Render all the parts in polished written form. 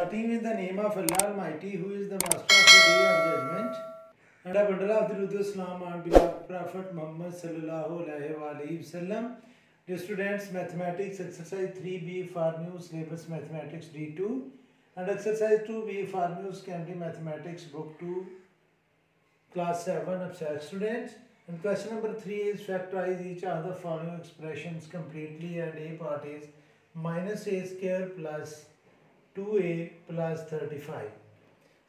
Starting with the name of Allah Almighty, who is the master of the day of judgment, and a bundle of the Islam on behalf Prophet Muhammad sallallahu alaihi wasallam. Dear students, mathematics exercise 3B for new syllabus mathematics D2 and exercise 2B for new secondary mathematics book 2 class 7 abstract students. And question number 3 is factorize each of the following expressions completely, and A part is minus a square plus 2a plus 35.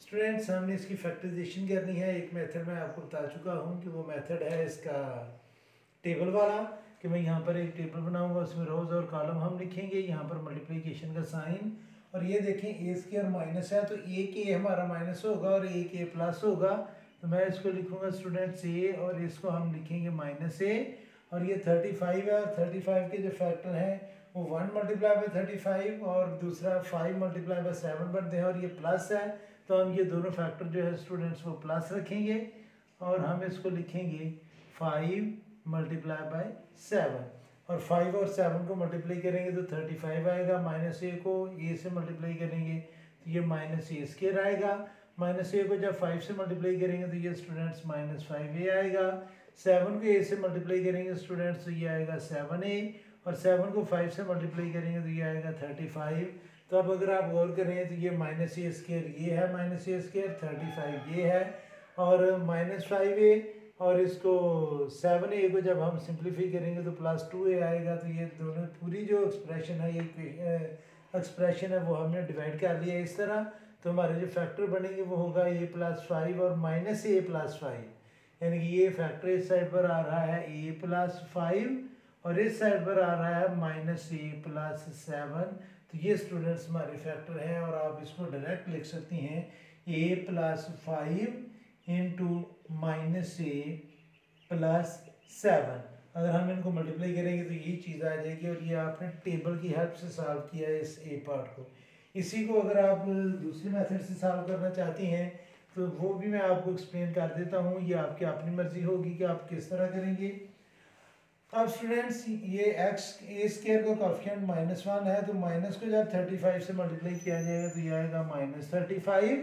Students हमने इसकी factorisation करनी है। एक method मैं आपको बता चुका हूँ कि वो मेथड है इसका टेबल वाला, कि मैं यहाँ पर एक टेबल बनाऊंगा, उसमें रोज और कॉलम हम लिखेंगे, यहाँ पर मल्टीप्लिकेशन का साइन, और ये देखें ए स्क्वायर माइनस है तो ए के हमारा माइनस होगा और ए के प्लस होगा, तो मैं इसको लिखूंगा स्टूडेंट्स ए और इसको हम लिखेंगे माइनस ए, और ये 35 है और 35 के जो फैक्टर हैं वो 1 मल्टीप्लाई बाई 35 और दूसरा 5 मल्टीप्लाई बाई 7 बनते हैं, और ये प्लस है तो हम ये दोनों फैक्टर जो है स्टूडेंट्स वो प्लस रखेंगे और हम इसको लिखेंगे 5 मल्टीप्लाई बाई 7, और 5 और 7 को मल्टीप्लाई करेंगे तो 35 आएगा। माइनस ए को ए से मल्टीप्लाई करेंगे तो ये माइनस ए स्क्वायर आएगा। माइनस ए को जब 5 से मल्टीप्लाई करेंगे तो ये स्टूडेंट्स माइनस 5a आएगा। 7 को a से मल्टीप्लाई करेंगे स्टूडेंट्स तो ये आएगा 7a, और 7 को 5 से मल्टीप्लाई करेंगे तो ये आएगा 35। तो अब अगर आप गौर करें तो ये माइनस ए स्क्वायर ये है, माइनस ए स्क्वायर 35 ये है, और माइनस 5a, और इसको 7a को जब हम सिंप्लीफाई करेंगे तो प्लस 2a आएगा। तो ये दोनों पूरी जो एक्सप्रेशन है, ये एक्सप्रेशन है वो हमने डिवाइड कर लिया इस तरह। तो हमारे जो फैक्टर बनेंगे वो होगा a प्लस 5 और माइनस a प्लस 5, यानी कि ये फैक्टर इस साइड पर आ रहा है a प्लस 5 और इस साइड पर आ रहा है माइनस a प्लस 7। तो ये स्टूडेंट्स हमारे फैक्टर हैं, और आप इसको डायरेक्ट लिख सकती हैं a plus 5 into minus a plus 7। अगर हम इनको मल्टीप्लाई करेंगे तो ये चीज़ आ जाएगी, और ये आपने टेबल की हेल्प से सॉल्व किया है इस a पार्ट को। इसी को अगर आप दूसरी मेथड से सॉल्व करना चाहती हैं तो वो भी मैं आपको एक्सप्लेन कर देता हूँ, ये आपकी अपनी मर्जी होगी कि आप किस तरह करेंगे। अब स्टूडेंट्स ये एक्स ए स्क्वायर का कोएफिशिएंट -1 है, तो माइनस को जब 35 से मल्टीप्लाई किया जाएगा तो ये आएगा -35,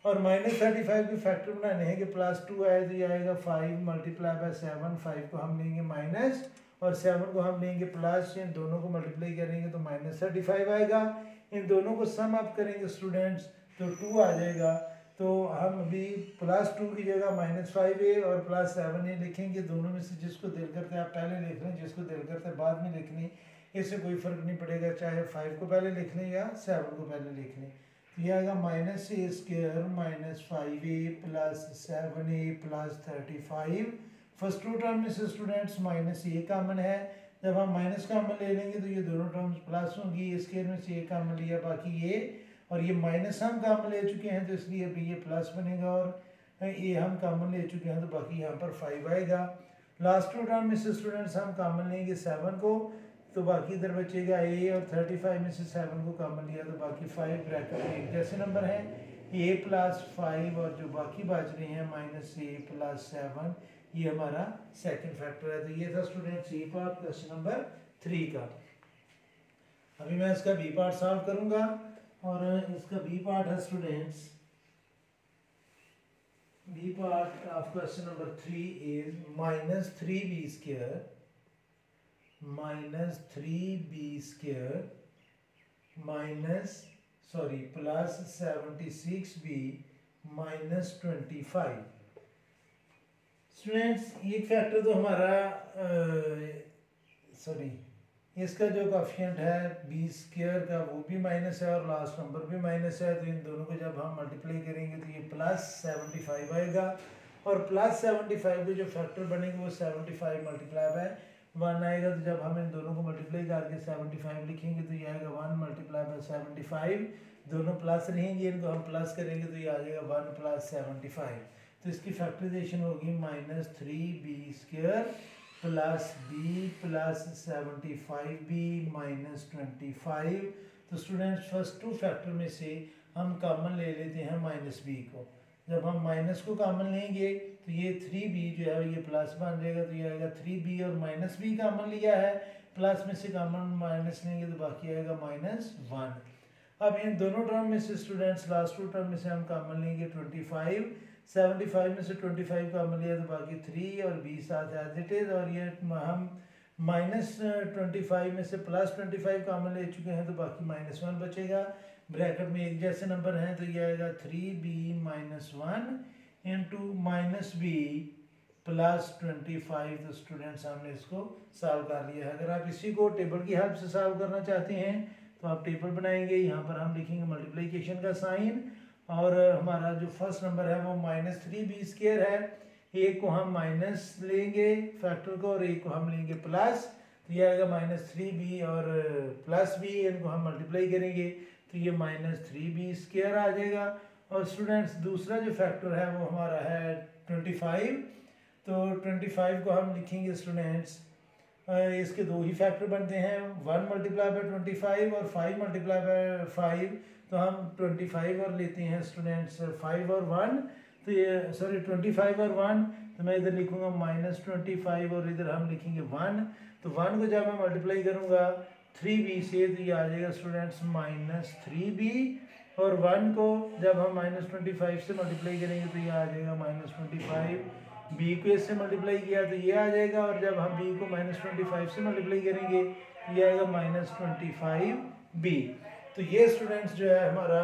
और -35 के फैक्टर बनाने हैं कि +2 आए तो ये आएगा 5 मल्टीप्लाई बाय 7। 5 को हम लेंगे माइनस और 7 को हम लेंगे प्लस, इन दोनों को मल्टीप्लाई करेंगे तो -35 आएगा। इन दोनों को सम अप करेंगे स्टूडेंट्स तो 2 आ जाएगा। तो हम अभी +2 की जगह -5a और +7a लिखेंगे। दोनों में से जिसको दिल करता है आप पहले लिख लें, जिसको दिल करता है बाद में लिख लें, इससे कोई फ़र्क नहीं पड़ेगा, चाहे 5 को पहले लिख लें या 7 को पहले लिख लें। तो ये आएगा -a square -5a plus 7a plus 35। First two term में से स्टूडेंट्स -a कॉमन है, जब हम माइनस कॉमन ले लेंगे तो ये दोनों टर्म्स प्लस होंगी। ए स्क्वायर में से a कॉमन लिया, बाकी ये और ये माइनस हम कॉमन ले चुके हैं तो इसलिए अभी ये प्लस बनेगा, और ये हम कॉमन ले चुके हैं तो बाकी यहाँ पर 5 आएगा। लास्ट टू टर्म में से स्टूडेंट्स हम कॉमन लेंगे 7 को, तो बाकी इधर बचेगा a, और 35 में से 7 को कॉमन लिया तो बाकी 5 ब्रैकेट में एक जैसे नंबर हैं a प्लस 5, और जो बाकी बच रहे हैं -a प्लस 7, ये हमारा सेकंड फैक्टर है। तो ये था students C part question number 3 का। अभी मैं इसका बी पार्ट सॉल्व करूंगा, और इसका बी पार्ट है students, B part of question number 3 is -3b square plus 76b -25। Students एक फैक्टर तो हमारा इसका जो कोएफिशिएंट है b स्क्वायर का वो भी माइनस है और लास्ट नंबर भी माइनस है, तो इन दोनों को जब हम मल्टीप्लाई करेंगे तो ये +75 आएगा, और +75 के जो फैक्टर बनेंगे वो 75 मल्टीप्लाई बाय 1 आएगा। तो जब हम इन दोनों को मल्टीप्लाई करके 75 लिखेंगे तो ये आएगा 1 मल्टीप्लाई बाय 75, दोनों प्लस रहेंगे, इनको हम प्लस करेंगे तो ये आ जाएगा 1 + 75। तो इसकी फैक्टराइजेशन होगी -3b square plus b plus 75b -25। तो स्टूडेंट्स फर्स्ट टू फैक्टर में से हम कॉमन ले लेते हैं -b को। जब हम माइनस को कॉमन लेंगे तो ये 3b जो है ये प्लस बन जाएगा, तो ये आएगा 3b, और -b कॉमन लिया है, प्लस में से कॉमन माइनस लेंगे तो बाकी आएगा -1। अब इन दोनों टर्म में से स्टूडेंट्स लास्ट टू टर्म में से हम कॉमन लेंगे 25, 75 में से 25 कॉमन लिया तो बाकी 3 और 20 साथ एज इट इज, और ये हम -25 में से +25 कॉमन ले चुके हैं तो बाकी -1 बचेगा। ब्रैकेट में एक जैसे नंबर हैं तो ये आएगा 3b - 1 इंटू -b +25। तो स्टूडेंट्स हमने इसको सॉल्व कर लिया है। अगर आप इसी को टेबल की हेल्प से सॉल्व करना चाहते हैं तो आप टेबल बनाएंगे, यहाँ पर हम लिखेंगे मल्टीप्लिकेशन का साइन, और हमारा जो फर्स्ट नंबर है वो -3b² है। एक को हम माइनस लेंगे फैक्टर को और एक को हम लेंगे प्लस, तो ये आएगा -3b और +b, इनको हम मल्टीप्लाई करेंगे तो ये -3b² आ जाएगा। और स्टूडेंट्स दूसरा जो फैक्टर है वो हमारा है 25, तो 25 को हम लिखेंगे स्टूडेंट्स, इसके दो ही फैक्टर बनते हैं, 1 × 25 और 5 × 5, तो हम 25 और लेते हैं स्टूडेंट्स 5 और 1, तो ये सॉरी 25 और 1, तो मैं इधर लिखूंगा -25 और इधर हम लिखेंगे 1, तो 1 को जब मैं मल्टीप्लाई करूंगा 3b से तो ये आ जाएगा स्टूडेंट्स -3b, और 1 को जब हम -25 से मल्टीप्लाई करेंगे तो ये आ जाएगा -25, b को इससे मल्टीप्लाई किया तो ये आ जाएगा, और जब हम b को -25 से मल्टीप्लाई करेंगे तो ये आएगा -25b। तो ये स्टूडेंट्स जो है हमारा,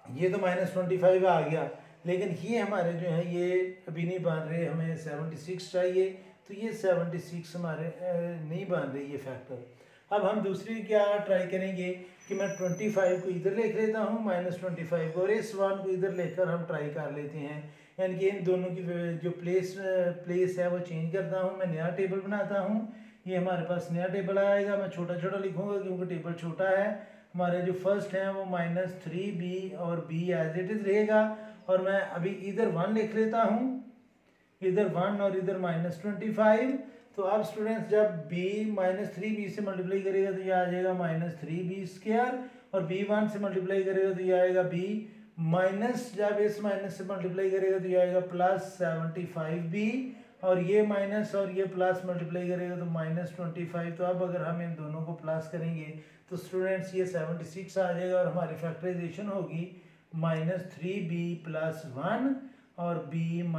ये तो -25 आ गया, लेकिन ये हमारे जो है ये अभी नहीं बन रहे, हमें 76 चाहिए, तो ये 76 हमारे नहीं बन रही ये फैक्टर। अब हम दूसरी क्या ट्राई करेंगे कि मैं 25 को इधर लिख लेता हूँ -25 को, और इस 1 को इधर लेकर हम ट्राई कर लेते हैं, यानी कि इन दोनों की जो प्लेस है वो चेंज करता हूँ, मैं नया टेबल बनाता हूँ। ये हमारे पास नया टेबल आएगा, मैं छोटा छोटा लिखूंगा क्योंकि टेबल छोटा है। हमारे जो फर्स्ट है वो -3b और b एज इट इज रहेगा, और मैं अभी इधर 1 लिख लेता हूँ, इधर 1 और इधर -25। तो अब स्टूडेंट्स जब b -3b से मल्टीप्लाई करेगा तो ये आ जाएगा -3b², और b 1 से मल्टीप्लाई करेगा तो ये आएगा b माइनस, जब इस माइनस से मल्टीप्लाई करेगा तो ये आएगा +75b, और ये माइनस और ये प्लस मल्टीप्लाई करेगा तो -25। तो अब अगर हम इन दोनों को प्लस करेंगे तो स्टूडेंट्स ये 76 आ जाएगा, और हमारी फैक्टराइजेशन होगी -3b + 1 और b -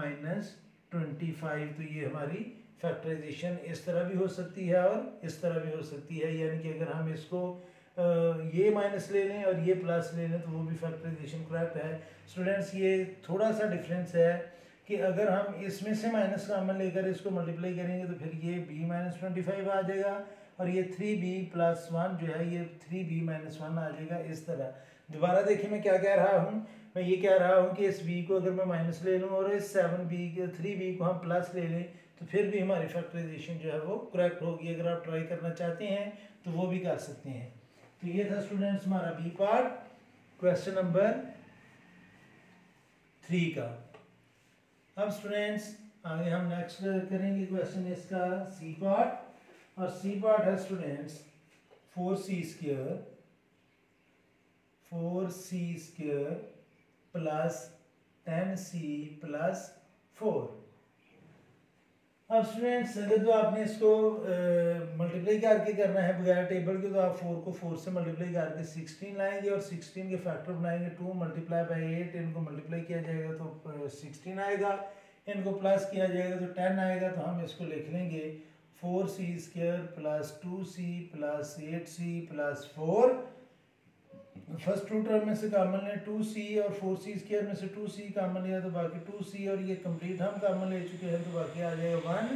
25। तो ये हमारी फैक्टराइजेशन इस तरह भी हो सकती है और इस तरह भी हो सकती है, यानी कि अगर हम इसको ये माइनस ले लें और ये प्लस ले लें तो वो भी फैक्टराइजेशन करेक्ट है। स्टूडेंट्स ये थोड़ा सा डिफरेंस है कि अगर हम इसमें से माइनस कॉमन लेकर इसको मल्टीप्लाई करेंगे तो फिर ये b - 25 आ जाएगा, और ये 3b + 1 जो है ये 3b - 1 आ जाएगा। इस तरह दोबारा देखिए मैं क्या कह रहा हूँ, मैं ये कह रहा हूँ कि इस b को अगर मैं माइनस ले लूँ और इस 3b को हम प्लस ले लें तो फिर भी हमारी फैक्टराइजेशन जो है वो करेक्ट होगी। अगर आप ट्राई करना चाहते हैं तो वो भी कर सकते हैं। तो ये था स्टूडेंट्स हमारा बी पार्ट, क्वेश्चन नंबर 3 का। अब स्टूडेंट्स आगे हम नेक्स्ट करेंगे क्वेश्चन इसका सी पार्ट, और सी पार्ट है स्टूडेंट्स 4c² + 10c + 4। अब स्टूडेंट्स अगर तो आपने इसको मल्टीप्लाई करके करना है बगैर टेबल के, तो आप 4 को 4 से मल्टीप्लाई करके 16 लाएंगे और 16 के फैक्टर बनाएंगे 2 × 8, इनको मल्टीप्लाई किया जाएगा तो 16 आएगा, इनको प्लस किया जाएगा तो 10 आएगा। तो हम इसको लिख लेंगे 4c² + 2c + 8c + 4। First two term में से कॉमन लें 2c और 4c² में से 2c कॉमन लिया तो बाकी 2c, और ये कंप्लीट हम कॉमन ले चुके हैं तो बाकी आ जाएगा 1।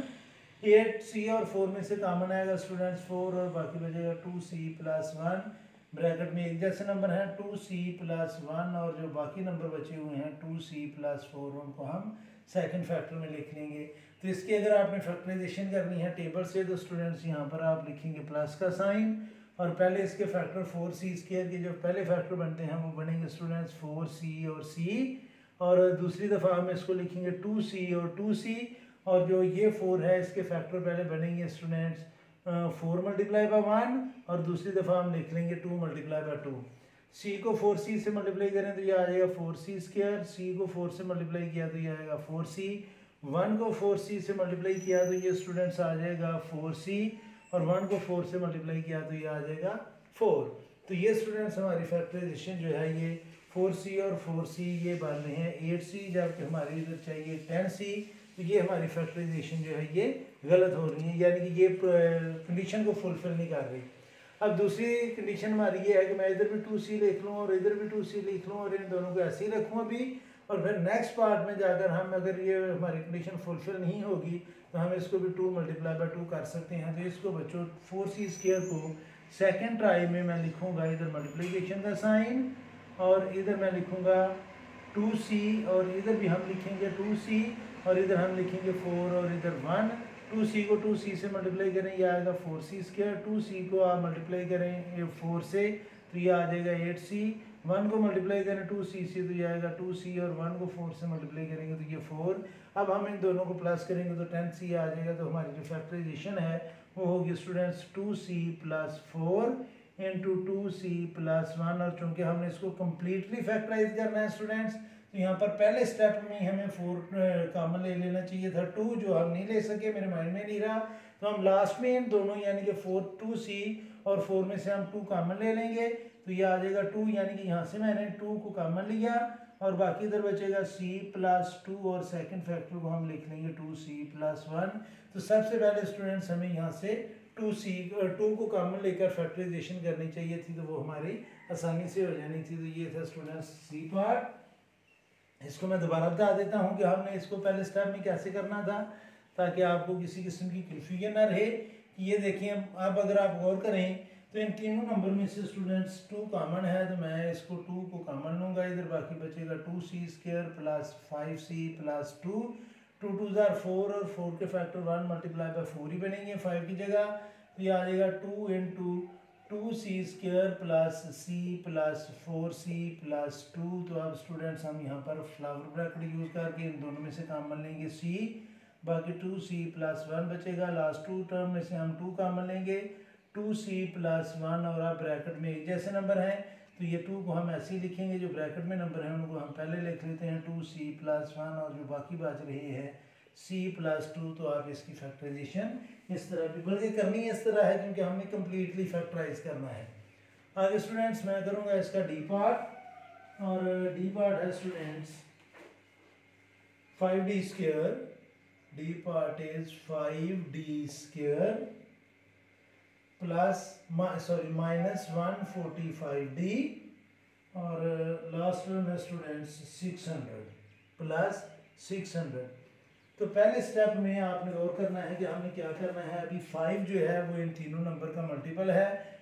8c और 4 में से कॉमन आएगा स्टूडेंट्स 4, और बाकी बचेगा 2c + 1। ब्रैकेट में एक जैसे नंबर हैं 2c + 1, और जो बाकी नंबर बचे हुए हैं 2c + 4 उनको हम सेकंड फैक्टर में लिख लेंगे। तो इसकी अगर आपने फैक्टराइजेशन करनी है टेबल से तो स्टूडेंट्स यहाँ पर आप लिखेंगे प्लस का साइन, और पहले इसके फैक्टर 4c² के जो पहले फैक्टर बनते हैं वो बनेंगे स्टूडेंट्स 4c और c, और दूसरी दफ़ा हम इसको लिखेंगे 2c और 2c, और जो ये 4 है इसके फैक्टर पहले बनेंगे स्टूडेंट्स 4 × 1, और दूसरी दफ़ा हम लिख लेंगे 2 × 2। c को 4c से मल्टीप्लाई करें तो ये आ जाएगा 4c², c को 4 से मल्टीप्लाई किया तो ये आएगा 4c, 1 को 4c से मल्टीप्लाई किया तो ये स्टूडेंट्स आ जाएगा 4c, और 1 को 4 से मल्टीप्लाई किया तो ये आ जाएगा 4। तो ये स्टूडेंट्स हमारी फैक्टराइजेशन जो है ये 4c और 4c ये बन रहे हैं 8c, जबकि हमारी इधर चाहिए 10c। तो ये हमारी फैक्टराइजेशन जो है ये गलत हो रही है, यानी कि ये कंडीशन को फुलफिल नहीं कर रही। अब दूसरी कंडीशन हमारी ये है कि मैं इधर भी 2c लिख लूँ और इधर भी 2c लिख लूँ और इन दोनों को ऐसे ही रखूँ अभी, और फिर नेक्स्ट पार्ट में जाकर हम अगर ये हमारी कंडीशन फुलफिल नहीं होगी तो हम इसको भी 2 × 2 कर सकते हैं। तो इसको बच्चों 4c² को सेकेंड ट्राई में मैं लिखूँगा इधर मल्टीप्लिकेशन का साइन, और इधर मैं लिखूँगा 2c, और इधर भी हम लिखेंगे 2c, और इधर हम लिखेंगे 4 और इधर 1। 2c को 2c से मल्टीप्लाई करें ये आएगा 4c², 2c को आप मल्टीप्लाई करें 4 से तो ये आ जाएगा 8c, 1 को मल्टीप्लाई करें 2c से तो ये आएगा 2c, और 1 को 4 से मल्टीप्लाई करेंगे तो ये 4। अब हम इन दोनों को प्लस करेंगे तो 10c आ जाएगा। तो हमारी जो फैक्टराइजेशन है वो होगी स्टूडेंट्स 2c + 4 × 2c + 1, और चूँकि हमने इसको कम्प्लीटली फैक्टराइज करना है स्टूडेंट्स तो यहाँ पर पहले स्टेप में हमें 4 कॉमन ले लेना चाहिए था, 2 जो हम नहीं ले सके, मेरे माइंड में नहीं रहा, तो हम लास्ट में इन दोनों यानी कि 2c और 4 में से हम 2 कॉमन ले लेंगे तो ये आ जाएगा 2, यानी कि यहाँ से मैंने 2 को कॉमन लिया और बाकी इधर बचेगा c + 2 और सेकंड फैक्टर को हम लिख लेंगे 2c + 1। तो सबसे पहले स्टूडेंट्स हमें यहाँ से 2 को कॉमन लेकर फैक्टराइजेशन करनी चाहिए थी, तो वो हमारी आसानी से हो जानी थी। तो ये था स्टूडेंट्स सी पार्ट। इसको मैं दोबारा बता देता हूँ कि हमने इसको पहले स्टेप में कैसे करना था ताकि आपको किसी किस्म की कन्फ्यूजन ना रहे। कि ये देखिए अब अगर आप गौर करें तो इन तीनों नंबर में से स्टूडेंट्स 2 कॉमन है, तो मैं इसको 2 को कॉमन लूँगा, इधर बाकी बचेगा 2c² + 5c + 2, 2 2 are 4 और 4 के फैक्टर 1 × 4 ही बनेंगे 5 की जगह। तो ये आ जाएगा 2 × 2c² + c + 4c + 2। तो अब स्टूडेंट्स हम यहाँ पर फ्लावर ब्रैकेट यूज़ करके इन दोनों में से कॉमन लेंगे c, बाकी 2c + 1 बचेगा, लास्ट 2 टर्म में से हम 2 कॉमन लेंगे 2c + 1, और अब ब्रैकेट में एक जैसे नंबर हैं तो ये 2 को हम ऐसे ही लिखेंगे, जो ब्रैकेट में नंबर हैं उनको हम पहले लिख लेते हैं 2c + 1, और जो बाकी बच रहे हैं c + 2। तो आप इसकी फैक्टराइजेशन इस तरह भी बल्कि करनी इस तरह है क्योंकि हमने कम्प्लीटली फैक्टराइज करना है। आगे स्टूडेंट्स मैं करूँगा इसका डी पार्ट, और डी पार्ट है students 5d², D part is 5d² plus -145d, और लास्ट में स्टूडेंट्स 600 + 600। तो पहले स्टेप में आपने गौर करना है कि हमने क्या करना है। अभी 5 जो है वो इन तीनों नंबर का मल्टीपल है,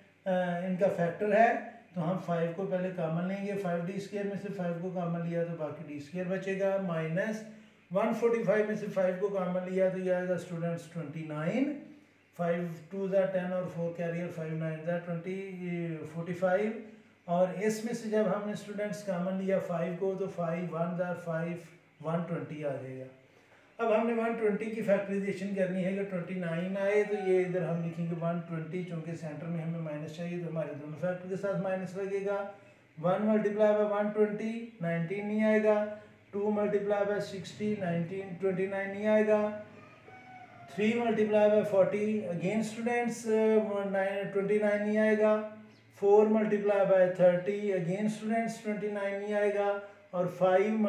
इनका फैक्टर है, तो हम 5 को पहले कॉमन लेंगे, 5d² में से 5 को कॉमन लिया तो बाकी d² बचेगा, -145 में से 5 को कॉमन लिया तो ये आएगा स्टूडेंट्स 29, 5 2 are 10 और 4 कैरियर 5 9 are 20 45, और इसमें से जब हमने स्टूडेंट्स कॉमन लिया 5 को तो 5 1 are 5 120 आ जाएगा। अब हमने 120 की फैक्टराइजेशन करनी है कि 29 आए तो ये इधर हम लिखेंगे 120, चूँकि सेंटर में हमें माइनस चाहिए तो हमारे दोनों फैक्टर के साथ माइनस लगेगा। 1 × 120 19 नहीं आएगा, 2 × 60 19 29 नहीं आएगा, 3 × 40 अगेन स्टूडेंट्स 29 नहीं आएगा, 4 × 30 अगेन स्टूडेंट्स 29 नहीं आएगा, और 5 ×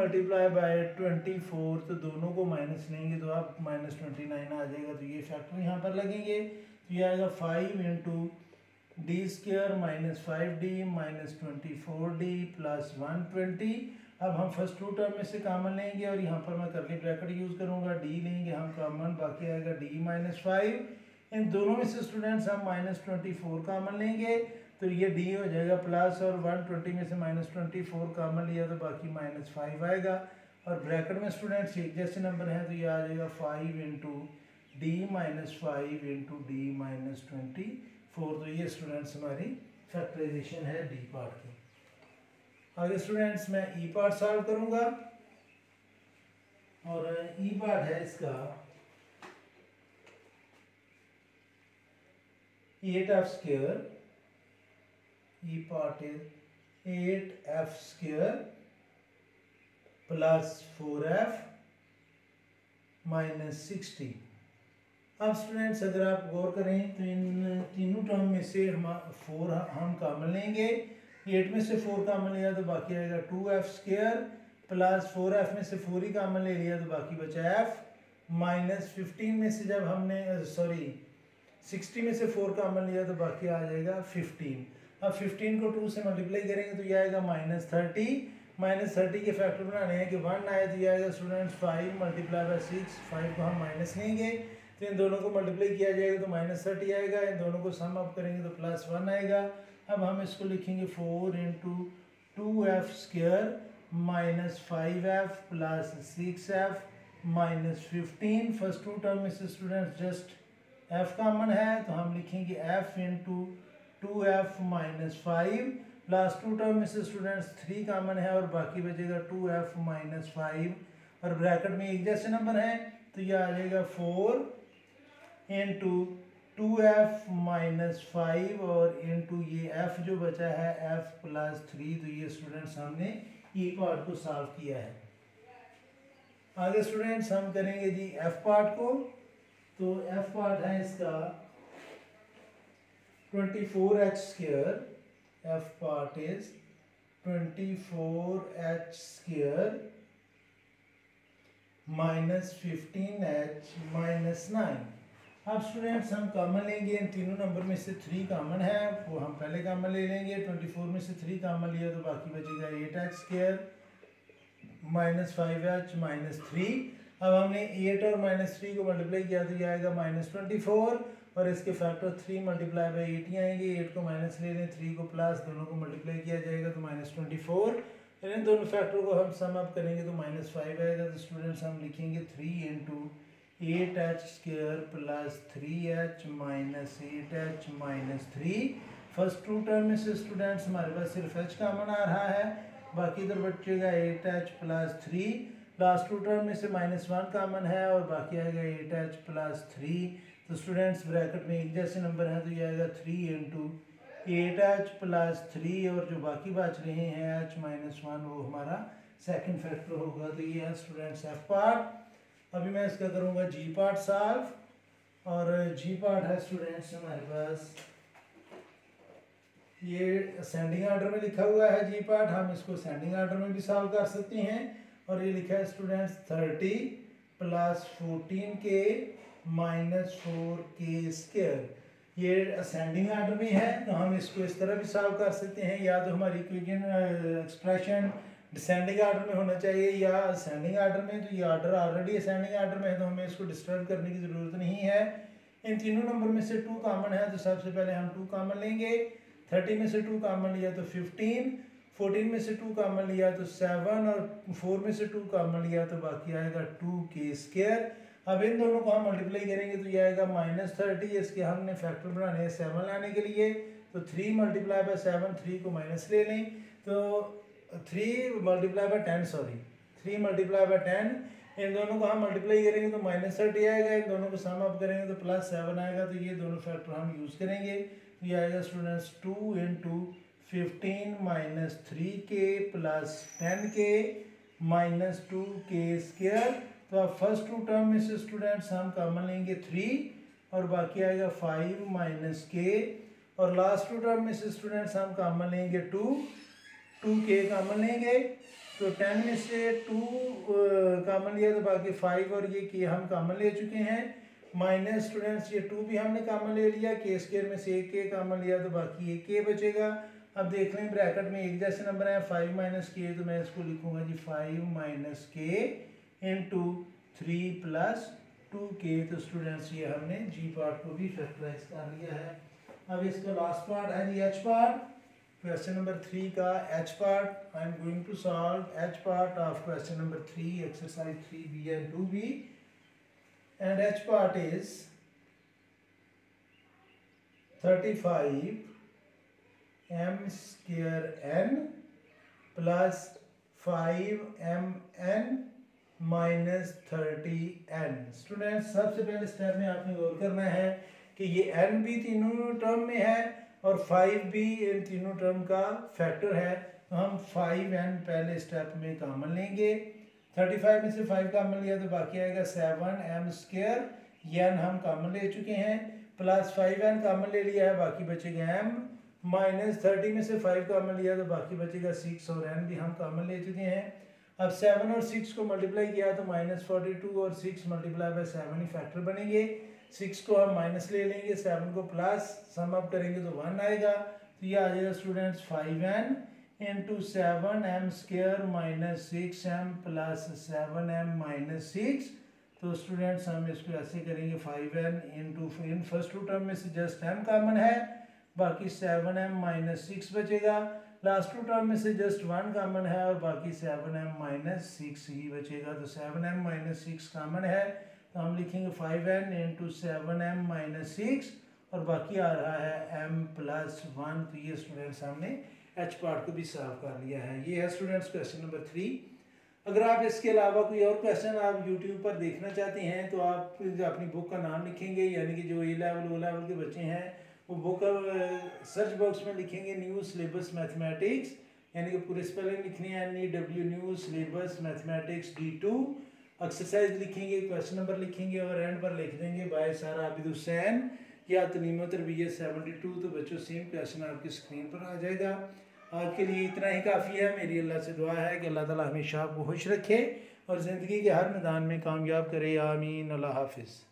24 तो दोनों को माइनस लेंगे तो आप -29 आ जाएगा। तो ये फैक्टर यहाँ पर लगेंगे तो ये आएगा 5 × d² - 5d - 24d + 120। अब हम फर्स्ट 2 टर्म में से कॉमन लेंगे और यहाँ पर मैं करली ब्रैकेट यूज़ करूँगा, d लेंगे हम कॉमन, बाकी आएगा d - 5। इन दोनों में से स्टूडेंट्स हम -24 कॉमन लेंगे तो ये d हो जाएगा प्लस, और 120 में से -24 कॉमन लिया तो बाकी -5 आएगा, और ब्रैकेट में स्टूडेंट्स एक जैसे नंबर हैं तो ये आ जाएगा 5 × d - 5 × d - 24। तो ये स्टूडेंट्स हमारी फैक्टराइजेशन है डी पार्ट की। आगे स्टूडेंट्स मैं ई पार्ट सॉल्व करूंगा, और ई पार्ट है इसका 8f², E part is 8f² + 4f - 60, अब स्टूडेंट्स अगर आप गौर करें तो इन तीनों टर्म में से हम 4 हम कॉमन लेंगे, 8 में से 4 कॉमन लिया तो बाकी आएगा 2f² प्लस 4f में से 4 ही कॉमन ले लिया तो बाकी बचा f माइनस 15 में से जब हमने 60 में से 4 कॉमन लिया तो बाकी आ जाएगा 15। अब 15 को 2 से मल्टीप्लाई करेंगे तो ये आएगा -30 के फैक्टर बनाने हैं कि 1 आए तो ये आएगा स्टूडेंट्स 5 × 6, 5 को हम माइनस लेंगे तो इन दोनों को मल्टीप्लाई किया जाएगा तो -30 आएगा, इन दोनों को सम अप करेंगे तो +1 आएगा। अब हम इसको लिखेंगे 4 × 2f² -5f plus 6f -15। First two term में से स्टूडेंट्स जस्ट f कॉमन है तो हम लिखेंगे f × 2f -5। Last to term में से स्टूडेंट्स 3 कॉमन है और बाकी बचेगा 2f -5 और ब्रैकेट में एक जैसे नंबर हैं तो ये आ जाएगा 4 × 2f -5 और इंटू ये f जो बचा है f +3। तो ये स्टूडेंट्स हमने ये पार्ट को सॉल्व किया है। आगे स्टूडेंट्स हम करेंगे जी f पार्ट को। तो f पार्ट है इसका 24h²। f part is 24h² -15h -9। अब स्टूडेंट्स हम कॉमन लेंगे, इन तीनों नंबर में से 3 कॉमन है वो हम पहले कॉमन ले लेंगे। 24 में से 3 कॉमन लिया तो बाकी बचेगा 8h² -5h -3। अब हमने 8 और -3 को मल्टीप्लाई किया तो ये आएगा -24 और इसके फैक्टर 3 × 8 ही आएंगे। 8 को माइनस ले लें, 3 को प्लस, दोनों को मल्टीप्लाई किया जाएगा तो -24। इन दोनों फैक्टर को हम सम अप करेंगे तो -5 आएगा। तो स्टूडेंट्स हम लिखेंगे 3 × 8h² plus 3h -8h -3। First two term में से स्टूडेंट्स हमारे पास सिर्फ h कॉमन आ रहा है, बाकी इधर बचेगा 8h plus 3। Last to term में से -1 कॉमन है और बाकी आएगा 8h प्लस 3। तो स्टूडेंट्स ब्रैकेट में एक जैसे नंबर हैं तो ये आएगा 3 × 8h प्लस 3 और जो बाकी बच रहे हैं h -1 वो हमारा सेकंड फैक्टर होगा। तो ये है स्टूडेंट्स f पार्ट। अभी मैं इसका करूँगा g पार्ट सॉल्व और g पार्ट है स्टूडेंट्स हमारे पास ये असेंडिंग ऑर्डर में लिखा हुआ है जी पार्ट। हम इसको असेंडिंग ऑर्डर में भी सॉल्व कर सकते हैं और ये लिखा है स्टूडेंट्स 30 प्लस 14k -4k²। ये असेंडिंग ऑर्डर में है तो हम इसको इस तरह भी सॉल्व कर सकते हैं, या तो हमारी इक्वेशन एक्सप्रेशन डिसेंडिंग ऑर्डर में होना चाहिए या असेंडिंग ऑर्डर में। तो ये ऑर्डर ऑलरेडी असेंडिंग ऑर्डर में है तो हमें इसको डिस्टर्ब करने की ज़रूरत नहीं है। इन तीनों नंबर में से 2 कॉमन है तो सबसे पहले हम 2 कॉमन लेंगे। 30 में से 2 कॉमन लिया तो 15, 14 में से 2 कॉमन लिया तो 7 और 4 में से 2 कॉमन लिया तो बाकी आएगा 2k²। अब इन दोनों को हम मल्टीप्लाई करेंगे तो ये आएगा -30। इसके हमने फैक्टर बनाने हैं 7 लाने के लिए तो 3 × 7, 3 को माइनस ले लें तो 3 × 10 3 × 10। इन दोनों को हम मल्टीप्लाई करेंगे तो -30 आएगा, इन दोनों को सम अप करेंगे तो +7 आएगा। तो ये दोनों फैक्टर हम यूज़ करेंगे तो ये आएगा students 2 × 15 -3k plus 10k -2k²। तो अब फर्स्ट टू टर्म में से स्टूडेंट्स हम कॉमन लेंगे 3 और बाकी आएगा 5 - k और लास्ट टू टर्म में से स्टूडेंट्स हम कॉमन लेंगे 2k कॉमन लेंगे तो 10 में से 2 कॉमन लिया तो बाकी 5 और ये k हम कॉमन ले चुके हैं माइनस स्टूडेंट्स ये 2 भी हमने कॉमन ले लिया, k² में से 1k कॉमन लिया तो बाकी 1k बचेगा। अब देख लें ब्रैकेट में एक जैसे नंबर है 5 - k तो मैं इसको लिखूंगा जी 5 - k इंटू 3 प्लस 2k। तो स्टूडेंट्स ये हमने जी पार्ट को भी फैक्टराइज कर लिया है। अब इसका लास्ट पार्ट है G H part. Question number 3 का H part I am going to solve H part of question number 3 exercise 3b and 2b and h part is 35 m² plus 5 mn minus 30n। Student सबसे पहले step में आपने गौर करना है कि ये n भी तीनों टर्म में है और 5 भी इन तीनों टर्म का फैक्टर है तो हम 5n पहले स्टेप में कॉमन लेंगे। 35 में से 5 कॉमन लिया तो बाकी आएगा 7m²। ये n हम कॉमन ले चुके हैं, प्लस 5n कॉमन ले लिया है, बाकी बचेगा m, माइनस 30 में से 5 कॉमन लिया तो बाकी बचेगा 6 और n भी हम कॉमन ले चुके हैं। अब 7 और 6 को मल्टीप्लाई किया तो -42 और 6 मल्टीप्लाई बाय 7 ही फैक्टर बनेंगे। 6 को हम माइनस ले लेंगे, 7 को प्लस, सम अप करेंगे तो 1 आएगा। तो ये आ जाएगा students 5n into 7m square minus 6m plus 7m minus 6। तो स्टूडेंट्स हम इसको ऐसे करेंगे 5n इंटू, इन फर्स्ट टू टर्म में से जस्ट m कॉमन है, बाकी 7m माइनस 6 बचेगा, लास्ट टू टर्म में से जस्ट 1 कॉमन है और बाकी 7m माइनस 6 ही बचेगा। तो 7m माइनस 6 कॉमन है तो हम लिखेंगे 5n इंटू 7m माइनस 6 और बाकी आ रहा है m प्लस 1। तो ये स्टूडेंट्स हमने h पार्ट को भी सॉल्व कर लिया है। ये है स्टूडेंट्स क्वेश्चन नंबर 3। अगर आप इसके अलावा कोई और क्वेश्चन आप यूट्यूब पर देखना चाहते हैं तो आप अपनी बुक का नाम लिखेंगे, यानी कि जो ए लेवल ओ लेवल के बच्चे हैं वो बुक सर्च बॉक्स में लिखेंगे न्यू सिलेबस मैथमेटिक्स, यानी कि पूरे स्पेलिंग लिखनी है NEW new syllabus mathematics D2, exercise लिखेंगे, क्वेश्चन नंबर लिखेंगे और एंड पर लिख देंगे बाय सर आबिद हुसैन या तनीम तरबियत 72। तो बच्चों सेम क्वेश्चन आपकी स्क्रीन पर आ जाएगा। आज के लिए इतना ही काफ़ी है। मेरी अल्लाह से दुआ है कि अल्लाह ताला हमेशा आपको खुश रखे और ज़िंदगी के हर मैदान में कामयाब करे। आमीन। अल्लाह हाफिज़।